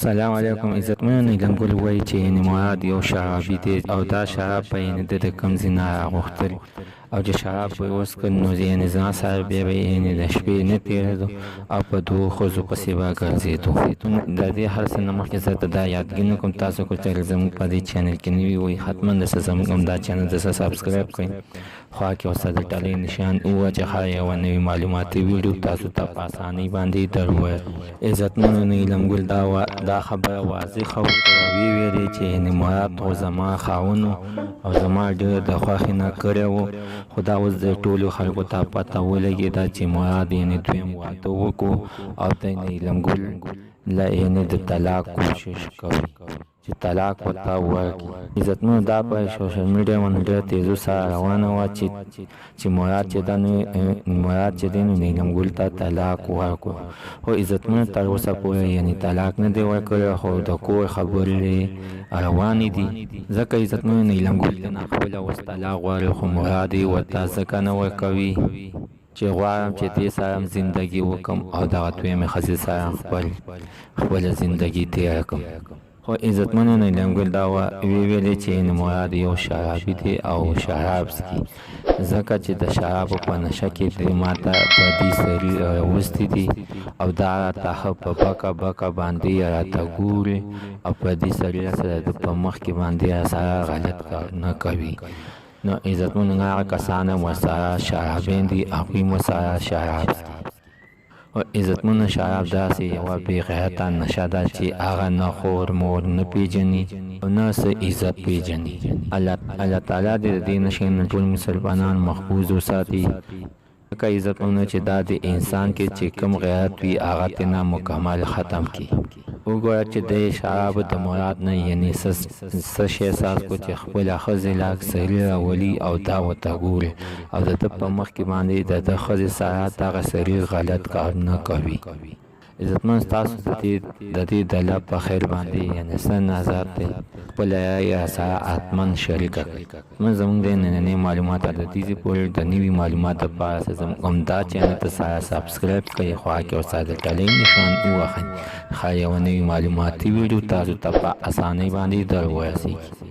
سلام علیکم عزتمنو. نیلم ګل وایي چې مراد یو شرابي دی او دا شراب به د کوم ځای نه راغوښتل او چې شراب به اوس کړ نو زما سره بیا به د شپې نه تېرېدو او په دوو ښځو پسې به ګرځېدو. د دې هر څه نه مخکې زه ته دا یادګي کوم تاسو کو چې زموږ په دې چینل کې نوي وئ حتما دسه زموږ همدا چینل دسه سبسکرایب کړئ، خوا کې ورسره د ټلۍ نشان ووهه چې هر یوه نوي معلوماتي ویډیو تاسو ته په اسانۍ باندې در ووایه. عزتمنو نیلم ګل دا خبره واضحه وکړه، ویلې چې مراد خو زما خاوند او زما ډېر د خوښې نه کړی و، خو دا اوس د ټولو خلکو ته پته ولګېده چې مراد دویم واده وکړو او د نیلم ګل د طلاق کوشش کوي چې طلاق ورته ورکړي. عزتمنو دا په سوشل میډیا باندې ډېر تیزو سره روانه وه چې مراد چې دی نو نیلم ګل ته طلاق ورکړو، خو عزتمنو تر اوسه پورې طلاق نه دی ورکړی، خو د کور خبرې روانې دي. ځکه عزتمنو نیلم ګل ته خپله اوس طلاق غواړي، خو مراد یې ورته ځکه نه ورکوي چې غواړم چې دې سره زندګي وکړم او دغه دویمې ښځې سره خپله زندګي تېره کړم. خو عزتمنو نیلم ګل دا ویلې چې مراد یو شرابي دی او شراب څښي، ځکه چې د شرابو په نشه کې دی ماته پردي سړي راوستي دي او دا راته ښه په بکه باندې راته ګوري او پردي سړي سره د په مخ کې باندې سره غلط کار نه کوي. نو عزتمنو هغه کسان هم ورسره شرابین دي، هغوی هم ورسره شراب څښي. او عزتمنو شراب داسې یوه بې غیرته نشه ده چې هغه نه خور مور نه پیژني او نه څه عزت پیژني. الله تعالی دې د دې نشې نه ټول مسلمانان محفوظ وساتي. ځکه عزتمنو چې دا د انسان کې چې کوم غیرت وي هغه ترې مکمل ختم کړي. وګوره چې د شرابو د مراد نه څه شی احساس کړو چې خپله ښځې لاک سړي راولي او دا ورته ګوري او د ده په مخ کې باندې د ده ښځې سره دغه سړي غلط کار نه کوي. عزتمن ستاسو د دې ډله په خیر باندې څه نظر دی خپله یې سره حتما شریکه کړئ. زموږ د نننۍ معلومات د دې پورې د نوي معلوماتو لپاره زموږ همدا چینل ته سره سبسکرایب کړئ، خوا کې ورسره د ټلۍ نښان ووهئ، ښایي یوه نوي معلوماتي ویډیو تاسو ته په اسانۍ باندې در ورسېږي.